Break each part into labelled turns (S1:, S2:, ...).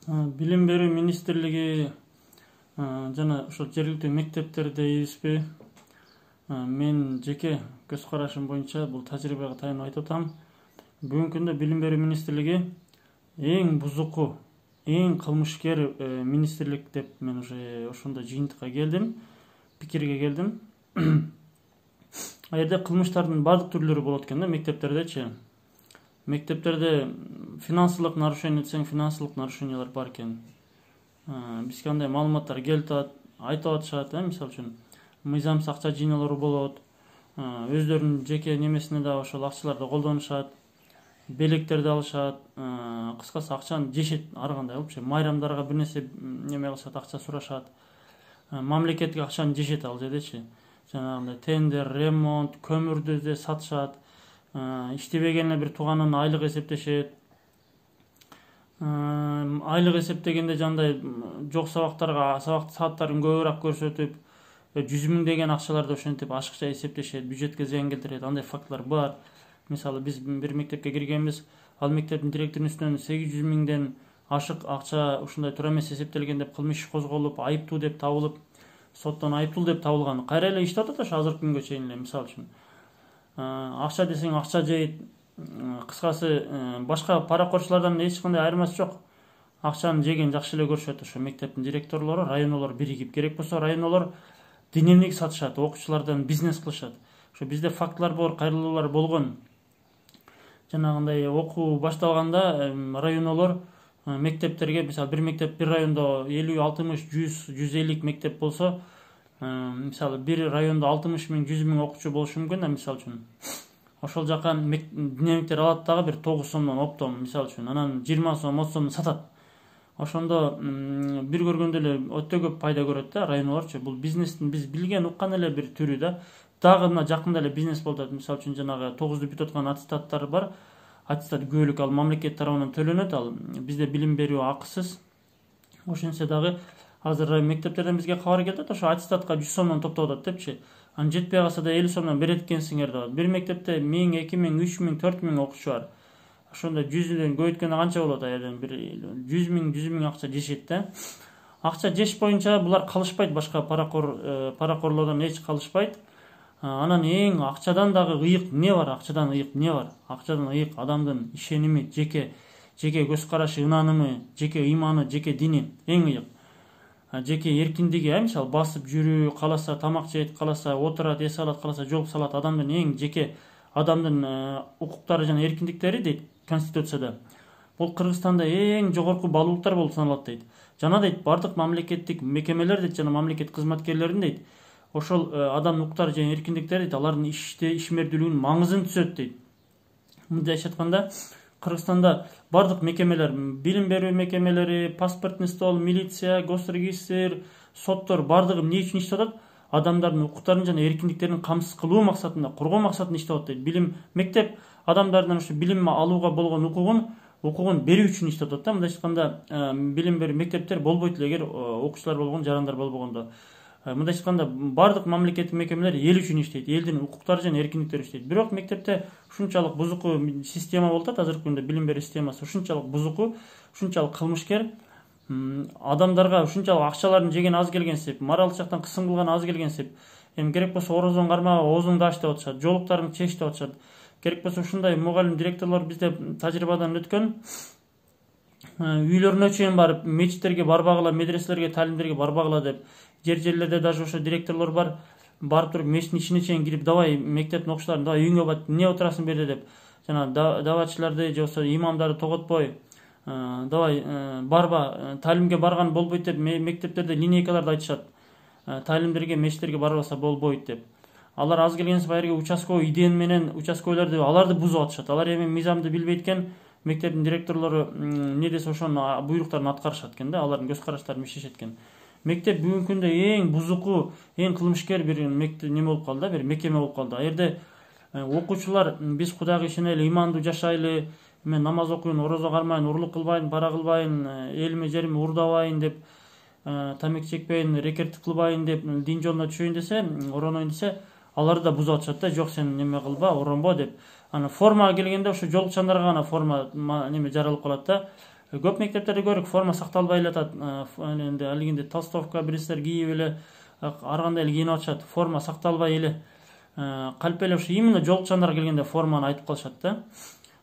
S1: Билим берүү министрлиги жана ошол жергиликтүү мектептерде ийиспи? Мен жеке көз карашым боюнча бул тажрыйбага таянып айтып атам. Бүгүнкү күндө билим берүү министрлиги эң бузуку, эң кылмышкер министрлик деп мен уже ошондой жыйынтыкка келдим, пикирге келдим. Жерде кылмыштардын баардык түрлөрү болот экен да мектептердечи. Мектептерде финансылык нарушение десең, финансылык нарушениялар бар экен. Бизге андай маалыматтар келип атат, айтып атышат, мисалы үчүн мыйзамсыз акча жыйноолору болот. Өздөрүнүн жеке немесине да ошол акчаларды колдонушат, белектерди алышат, кыскасы акчаны жешет ар кандай кылып, майрамдарга бир нерсе неме кылышат, акча сурашат. Мамлекеттик акчаны жешет ал жердечи. Жанагындай тендер, ремонт, көмүрдү да сатышат. Иштебегенине бир тууганын айлык эсептешет. Айлык эсептегенде жандай жок сабактарга сабак сааттарын көбүрөөк көрсөтүп, 100 000 деген акчаларды ошентип ашыкча эсептешет, бюджетке зыян келтирет. Андай фактылар бар. Мисалы биз бир мектепке киргенбиз, ал мектептин директорунун үстүнөн 800 000ден ашык акча ушундай туура эмес эсептелген деп кылмыш иш козголуп, айыптуу деп табылып, соттон айыптуу деп табылган. Кайра эле иштеп атат ошо азыркы күнгө чейин эле, мисалы үчүн. Акча десең акча жейт. Кыскасы башка паракорчулардан эч кандай айырмасы жок. Акчаны жеген жакшы эле көрүшөт ошо мектептин директорлору, районолор биригип, керек болсо районолор динемник сатышат, окуучулардан бизнес кылышат. Ошо бизде фактылар бар, кайрылуулар болгон. Жанагындай окуу башталганда районолор мектептерге, мисалы бир мектеп бир райондо 50, 60, 100, 150 мектеп болсо, мисалы бир райондо 60 000, 100 000 окуучу болушу мүмкүн да, мисалы үчүн. Ошол жака динамиктер алат дагы бир 9 сомдон оптом, мисалы үчүн, анан 20 сом, 30 сомдон сатат. Ошондо бир көргөндө эле өтө көп пайда көрөт да районолорчу. Бул бизнестин биз билген, уккан эле бир түрү да. Дагы мына жакында эле бизнес болуп атат. Мисалы үчүн жанагы 9-ду бүтүп аткан аттестаттар бар. Аттестат күбөлүк, ал мамлекет тарабынан төлөнөт, ал бизде билим берүү акысыз. Ошентсе дагы азыр мектептерден бизге кабар келет, ошо аттестатка 100 сомдон топтоп атат депчи. Анан жетпей калса да 50 сомдон берет экенсиңер деп. Бир мектепте 1000, 2000, 3000, 4000 окуучу бар. Ошондо 100дөн көбөйткөндө канча болот аерден? Бир 100 000, 100 000 акча жешет да. Акча жеш боюнча булар калышпайт, башка паракорлордон эч калышпайт. Анан эң акчадан дагы ыйык эмне бар? Акчадан ыйык эмне бар? Акчадан ыйык адамдын ишеними, жеке көз карашы, ынанымы, жеке ыйманы, жеке дини эң ыйык. Жеке эркиндиги, мисалы басып жүрүү, каласа тамак жейт, каласа отурат, эс алат, каласа жол салат, адамдын эң жеке адамдын укуктары жана эркиндиктери дейт Конституцияда. Бул Кыргызстанда эң жогорку баалуулуктар болуп саналат дейт. Жана дейт бардык мамлекеттик мекемелер дейт, жана мамлекет кызматкерлерин дейт, ошол адамдын укуктары жана эркиндиктери дейт, алардын ишмердүүлүгүнүн маңызын түзөт дейт. Мындайча айтканда, Кыргызстанда бардык мекемелер, билим берүү мекемелери, паспортный стол, милиция, госрегистр, соттор бардыгы эмне үчүн иштеп атат? Адамдардын укуктарын жана эркиндиктерин камсыз кылуу максатында, коргоо максатында иштеп атат дейт. Билим мектеп адамдардан ушу билим алууга болгон укугун берүү үчүн иштеп атат да. Мындайча айтканда, билим берүү мектептер болбойт эле эгер окуучулар болгон, жарандар болбогондо. Мындайча айтканда, бардык мамлекеттик мекемелер эл үчүн иштейт, элдин укуктары жана эркиндиктери иштейт. Бирок мектепте ушунчалык бузуку система болуп атат, азыркы күндө билим берүү системасы ушунчалык бузуку, ушунчалык кылмышкер, адамдарга ушунчалык акчаларын жеген аз келгенсип, моралдык жактан кысым кылган аз келгенсип, эми керек болсо орозоң кармага оозуңду аш деп атышат, жоолуктарың чеч деп атышат. Керек болсо ушундай мугалим директорлор бизде тажрыйбадан өткөн, үйлөрүнө чейин барып, мечиттерге барбагыла, медреселерге, талимдерге барбагыла деп, жерлерде даже ошо директорлор бар, барып туруп мечиттин ичине чейин кирип, давай мектептин окуучуларын давай үйүңө бат, эмне отурасың берде деп, жана давачыларды же болбосо имамдарды тоготпой, давай барба, талимге барган болбойт деп мектептерде линейкаларды айтышат. Талимдерге, мечиттерге барбаса болбойт деп. Алар аз келгенсип аерге участковый иден менен участковыйларды аларды бузуп атышат. Алар эми мыйзамды билбейт экен, мектептин директорлору эмне десе ошонун буйруктарын аткарышат экен да, алардын көз караштарын иштешет экен. Мектеп бүгүнкү күндө эң бузуку, эң кылмышкер бир мектеп неме болуп калды, бир мекеме болуп калды. Аерде окуучулар биз Кудайга ишенели, имандуу жашайлы, мен намаз окуйн, орозо кармайын, урлук кылбайын, пара кылбайын, элиме жериме урдабайын деп, тамеки чекпейин, рекет кылбайын деп, дин жолуна түшөйүн десе, ороноюн десе, аларды да бузуп атышат да, жок сен неме кылба, оронбо деп. Ана формага келгенде ошо жолукчандарга гана форма неме жаралып калат да. Көп мектептерде көрдүк, форма сакталбай эле атат. Эми алигинде толстовка бирсилер кийип эле ар кандай эле кийинип атышат, форма сакталбай эле. Калп эле ушу именно жолукчандар келгенде форманы айтып калышат да.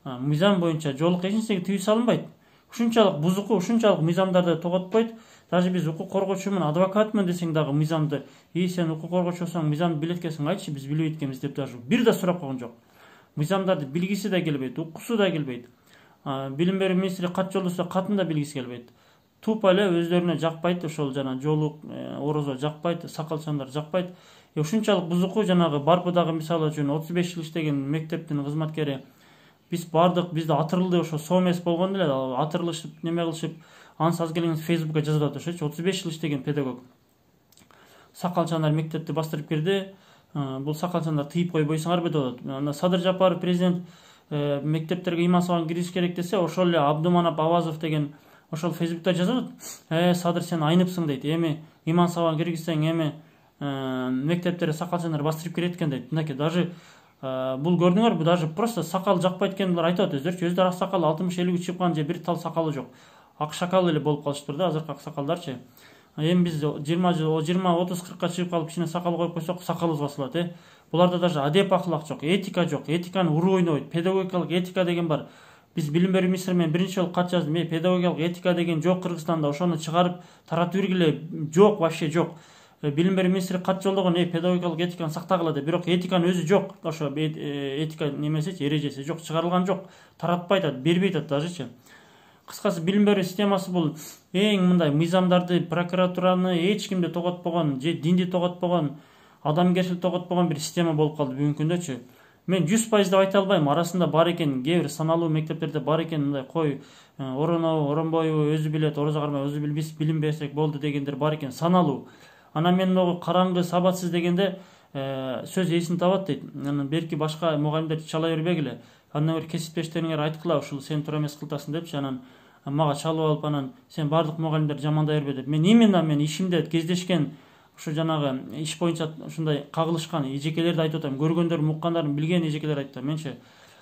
S1: Мыйзам боюнча жолук эч нерсеге тыюу салынбайт. Ушунчалык бузуку, ушунчалык мыйзамдарды тоготпойт. Даже биз укук коргоочумун, адвокатмын десең дагы мыйзамды, сен укук коргоочусуң, мыйзамды билет экенсиң, айтчы, биз билбейт экенбиз деп даже бир да сурап койгон жок. Мыйзамдарды билгиси да келбейт, уккусу да келбейт. Билим берүү министри кат жолдосо, катын да билгиси келбейт. Тупа эле өздөрүнө жакпайт, ошол жана жолук, орозо жакпайт, сакалчандар жакпайт. Ушунчалык бузуку жанагы Барпыдагы мисалы үчүн 35 жыл иштеген мектептин кызматкери, биз бардык, бизде атырылды, ошо соомес болгон эле, атырылышып, неме кылышып, анын аз келген Facebook'ка жазып атат ошочу, 35 жыл иштеген педагог. Сакалчандар мектепти бастырып кирди, бул сакалчандар тыйып койбойсуңарбы деп атат. Анда Садыр Жапаров президент мектептерге иман сабагын киргизиш керек десе, ошол эле Абдуманап Авазов деген ошол Facebook'та жазып атат. Садыр, сен айныпсың дейт. Эми иман сабагын киргизсең, эми мектептерге сакалчандар бастырып кирет экен дейт. Мынакей даже бул көрдүңөрбү, даже просто сакал жакпайт экенин айтып атат өздөрчү. Өздөрү ак сакал 60-50 чыккан же бир тал сакалы жок. Ак сакал эле болуп калышыптыр да, азыркы ак сакалдарчы. Эми биз 20 жыл, 20-30-40ка чыгып калып кичине сакал коюп койсок, сакалыбыз басылат, Буларда даже адеп акылак жок, этика жок, этиканы уруу ойнойт. Педагогикалык этика деген бар. Биз билим берүү министри менен биринчи жолу кат жаздым. Педагогикалык этика деген жок Кыргызстанда, ошону чыгарып таратып бергиле. Жок, вообще жок. Билим берүү министри кат жолдогон, педагогикалык этиканы сактагыла деп. Бирок этиканын өзү жок. Ошо этика немесичи, эрежеси жок, чыгарылган жок. Таратпайт атат, бербейт атат дажычы. Кыскасы билим берүү системасы бул эң мындай мыйзамдарды, прокуратураны эч кимди тоготпогон, же динди тоготпогон, адамгерчилик тоготпогон бир система болуп калды бүгүнкү күндөчү. Мен 100% деп айта албайм, арасында бар экен, кээ бир саналуу мектептерде бар экен, мындай кой оронобу, оронбойбу, өзү билет, орозо кармай, өзү билбейт, билим берсек болду дегендер бар экен, саналуу. Анан мен могу караңгы, сабатсыз дегенде сөз эсин табат дейт. Анан берки башка мугалимдер чала бербегиле. Андан бир кесиптештериңер айткыла, ушул сен туура эмес кылтасың депчи. Анан мага чалып алып, анан сен бардык мугалимдер жамандай бербе деп. Мен именно ишимде кездешкен ушу жанагы иш боюнча ушундай кагылышкан эжекелерди айтып атам. Көргөндөрүм, уккандарын билген эжекелер айтты. Менчи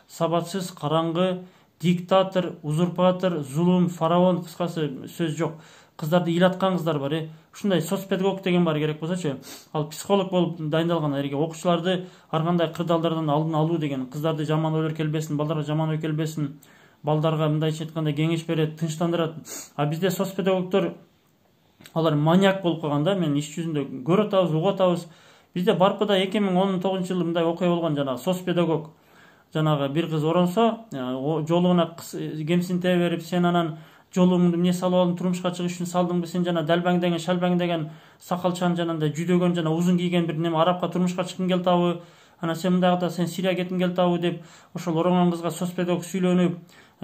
S1: сабатсыз, караңгы, диктатор, узурпатор, зулум, фараон, кыскасы сөз жок. Кыздарды ыйлаткан кыздар бар, Ушундай соцпедагог деген бар керек болсочу, ал психолог болуп дайындалган, окуучуларды ар кандай кырдаалдардан алдын алуу деген, кыздарды жаман ойлор келбесин, балдарга жаман ой келбесин, балдарга мындайча айтканда кеңеш берет, тынчтандырат. А бизде соцпедагогдор алар маньяк болуп калган да, мен иш жүзүндө көрүп атабыз, угуп атабыз. Бизде Барпыда 2019-жылы мындай окуя болгон, жанагы соцпедагог, жанагы бир кыз оронсо, жолугуна кемсинте берип, сен анан жолуңду эмне салып алдың, турмушка чыгыш үчүн салдыңбы, сен жана далбаң деген, шалбаң деген, сакалчан жанагындай жүдөгөн жана узун кийген бир неме арабка турмушка чыккың келатабы, анан сен мындайда сен Сирия кеткиң келатабы деп, ошол оронгон кызга соцпедагог сүйлөнүп,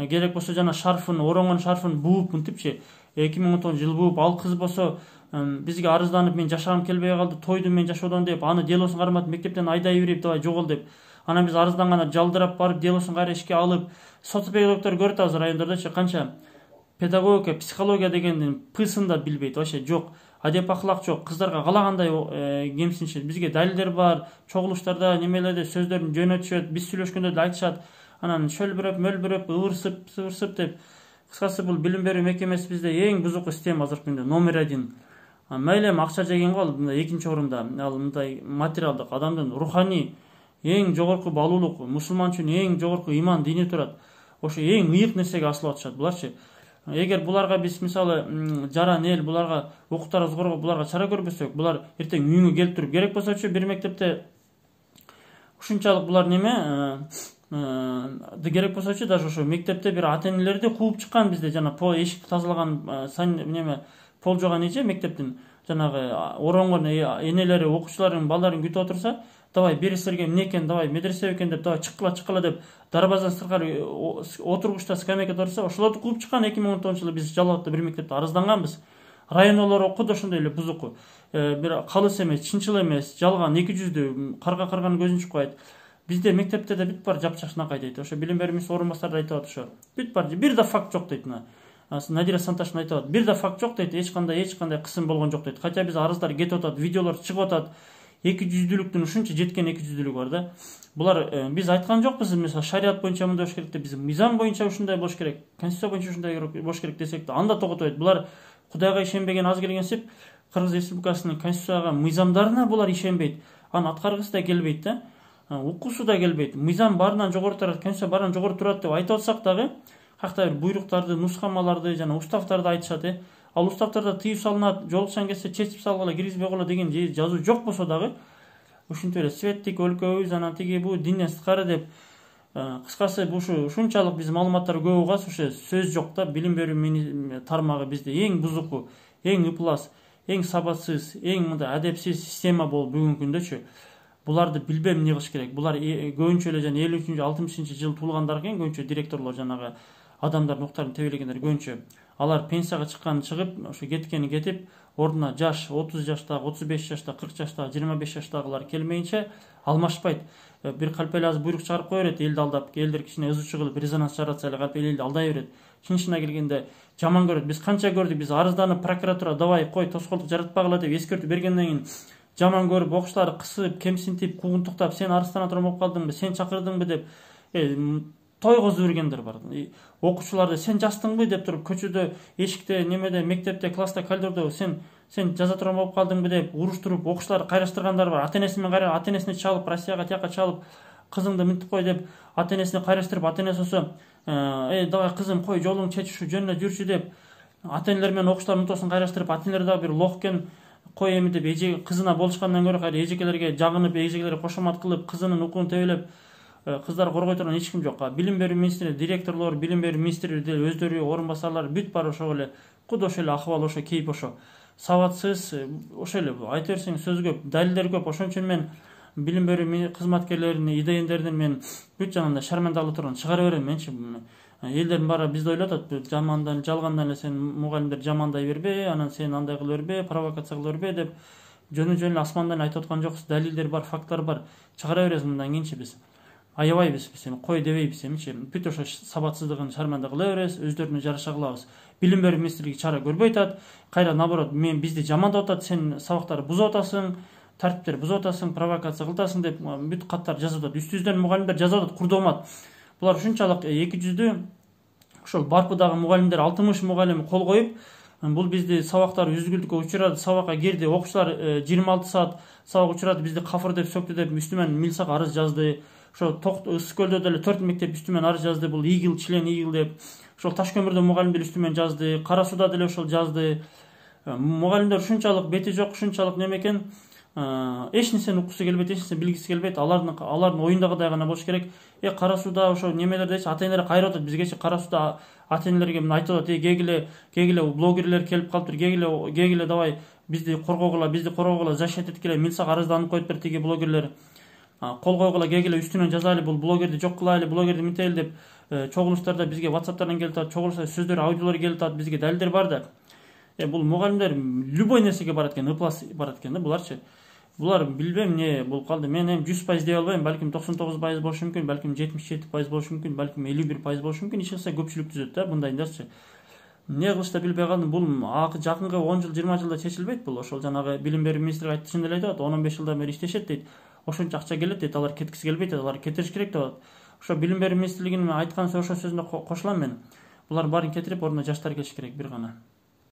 S1: керек болсо жана шарфын, оронгон шарфын бууп, мынтипчи 2010-жылы бууп, ал кыз болсо бизге арызданып, мен жашагым келбей калды, тойду мен жашоодон деп, аны делосун карматып мектептен айдай берип, давай жогол деп. Анан биз арыздангандар жалдырап барып, делосун кайра ишке алып, соцпедагогдор көрүп атабыз райондордочу канча педагогика, психология дегендин пысын да билбейт, вообще жок. Адеп акылак жок, кыздарга калагандай кемсинишет. Бизге далилдер бар, чогулуштарда, немелерде сөздөрүн жөнөтүшөт, биз сүйлөшкөндө да айтышат. Анан шөлбүрөп, мөлбүрөп, ыбырсып деп. Кыскасы бул билим берүү мекемеси бизде эң бузуку система азыркы күндө, номер 1. Мейли акча жеген го, мындай экинчи орунда. Ал мындай материалдык, адамдын руханий эң жогорку баалуулук, мусулман үчүн эң жогорку иман, дини турат. Ошо эң ыйык нерсеге асылып атышат буларчы. Эгер буларга биз мисалы жаран эл, буларга укуктарыбызды коргоп, буларга чара көрбөсөк, булар эртең үйүңө келип туруп, керек болсочу бир мектепте ушунчалык булар неме керек болсочу, даже ошо мектепте бир ата-энелерди кууп чыккан бизде, жана эшикти тазалаган неме пол жууган эже мектептин жанагы оронгон энелери окуучулардын балдарын күтүп отурса, давай бери силерге эмне экен, давай медресе экен деп, давай чыккыла деп дарбазадан сырткары отургучта скамейкада отурса, ошолорду кууп чыккан. 2010-жылы биз Жалал Абадта бир мектепте арызданганбыз. Райондолор окуду ошондой эле бузуку. Бир калыс эмес, чынчыл эмес, жалган, эки жүздүү, карга карганын көзүн чукпайт. Бизде мектепте да бүт бар жапчашнакай дейт. Ошо билим берүү министри орун басары айтып атат, ошо бүт бар, бир да факт жок дейт. Надира Санташевна айтып атат, бир да факт жок дейт, эч кандай кысым болгон жок дейт. Хотя биз арыздар кетип атат, видеолор чыгып атат. эки жүздүүлүктүн ушунча жеткен эки жүздүүлүгү бар да. Булар биз айткан жокпуз, мисалы шарият боюнча мындай болуш керек деп, биз мыйзам боюнча ушундай болуш керек, конституция боюнча ушундай болуш керек десек да анда токотобойт. Булар Кудайга ишенбеген аз келгенсип, Кыргыз Республикасынын конституцияга, мыйзамдарына булар ишенбейт. Аны аткаргысы да келбейт да, укуусу да келбейт. Мыйзам баарынан жогору турат, конституция баарынан жогору турат деп айтып атсак дагы, кайта бир буйруктарды, нускамаларды жана уставтарды айтышат. Ал уставтарда тыюу салынат, жолукчан келсе чечип салгыла, киргизбей койгула деген жазуу жок болсо дагы, ушинтип эле светтик өлкөбүз, анан тиги бу динден сырткары деп, кыскасы ушунчалык биз маалыматтар көп угабыз, ошо сөз жок да. Билим берүү тармагы бизде эң бузуку, эң ыплас, эң сабатсыз, эң мындай адепсиз система болуп бүгүнкү күндөчү. Буларды билбем эмне кылыш керек. Булар көбүнчө эле жана 53-60 жыл туулгандар экен, көбүнчө директорлор, жанагы адамдар уктарын тебелегендер көбүнчө. Алар пенсияга чыгып, ошо кеткени кетип, ордуна жаш 30 жаштагы, 35 жаштагы, 40 жаштагы, 25 жаштагылар келмейинче алмашпайт. Бир калп эле азыр буйрук чыгарып кое берет, элди алдап, элдер кичине ызычуу кылып резонанс жаратса эле калп элди алдай берет. Чынчына келгенде жаман көрөт. Биз канча көрдүк, биз арызданып, прокуратура давай кой тоскоолдук жаратпагыла деп эскертүү бергенден кийин жаман көрүп, окуучуларды кысып, кемсинтип, куугунтуктап, сен арыстан турган болуп калдыңбы, сен чакырдыңбы деп тойгозуп бергендер бар. Окуучуларды сен жастыңбы деп туруп көчөдө, эшикте, немеде, мектепте, класста, коридордо сен жаза турган болуп калдыңбы деп уруштуруп, окуучуларды кайраштыргандар бар. Ата-энесине чалып, Россияга тияка чалып, кызыңды мынтип кой деп, ата-энесине кайраштырып, ата-энеси болсо, давай кызым кой, жолуң чеч, ушу жөнүнө жүрчү деп, ата-энелер менен окуучулардын ортосун кайраштырып, ата-энелер дагы бир лох экен, кой эми деп, кызына болушкандан көрө кайра эжекелерге жагынып, эжекелерге кошомат кылып, кызынын укугун тебелеп, кыздар коргой турган эч ким жок. Билим берүү министри, директорлор, билим берүү министрлери өздөрү, орун басарлар бүт бар ошол эле, куд ошол эле акыбал, ошо кейип, ошо сабатсыз, ошол эле айта берсең сөз көп, далилдер көп. Ошон үчүн мен билим берүү кызматкерлерин, идеендердин мен бүт жанында шармандалып турган чыгара берем менчи. Элдердин баары бизди ойлоп атат, жалгандан эле сен мугалимдер жамандай бербе, анан сен андай кыла бербе, провокация кыла бербе деп жөнү асмандан айтып аткан жоксуз. Далилдер бар, факттар бар. Чыгара беребиз мындан кийинчи биз. Аябайбыз биз, эми кой дебейбиз эмичи. Бүт ошо сабатсыздыгын шарманда кыла беребиз, өздөрүнө жараша кылабыз. Билим берүү министрлиги чара көрбөй атат. Кайра наоборот, бизди жамандап атат, сен сабактарды бузуп атасың, тартиптер бузуп атасың, провокация кылтасың деп бүт каттар жазып атат. Үстүбүздөн мугалимдер жазып атат, курдомат. Булар ушунчалык эки жүздүү. Ошол Барпыдагы мугалимдер 60 мугалим кол коюп, бул бизди сабактар үзгүлтүккө учурады, сабакка кирди, окуучулар 26 саат сабак учурады, бизди кафыр деп сөктү деп үстүмөн милицияга арыз жазды. Ошо Ысык көлдө деле 4 мектеп үстүмөн арыз жазды, бул ИГИЛ, член ИГИЛ деп. Ошол Ташкөмүрдө мугалимдер үстүмөн жазды, Кара Сууда деле ошол жазды. Мугалимдер ушунчалык бети жок, ушунчалык неме экен, эч нерсени уккусу келбейт, эч нерсе билгиси келбейт. Алардын оюндагыдай гана болуш керек. Кара Сууда ошо немелердечи ата-энелер кайрып атат, бизгечи Кара Сууда ата-энелерге мына айтып атат, кегиле блогерлер келип калыптыр, кегиле давай бизди коргогула, защита эткиле, милицияга арызданып коюп бер тиги блогерлер. Кол койгула, кегиле үстүнөн жазайлы, бул блогерди жок кылайлы, блогерди мынтели деп чогулуштарда бизге WhatsApp'тардан келип атат, чогулуштарда сөздөр, аудиолор келип атат, бизге далилдер бар да. Бул мугалимдер любой нерсеге барат экен, ыплас барат экен да буларчы. Булар билбем эмне болуп калды. Мен эми 100% дей албайм, балким 99% болушу мүмкүн, балким 77% болушу мүмкүн, балким 51% болушу мүмкүн. Иш кылса көпчүлүк түзөт да мындайдарчы. Эмне кылышта билбей калдым. Бул жакынкы 10 жыл, 20 жылда чечилбейт бул. Ошол жанагы билим берүү министрлиги айтышында эле айтат, 10-15 жылдан бери иштешет дейт. Ошончо акча келет дейт, алар кеткиси келбейт, алар кетириш керек деп атат. Ошо билим берүү министрлигинин айткан ошо сөзүнө кошулам мен. Булар баарын кетирип, ордуна жаштар келиш керек бир гана.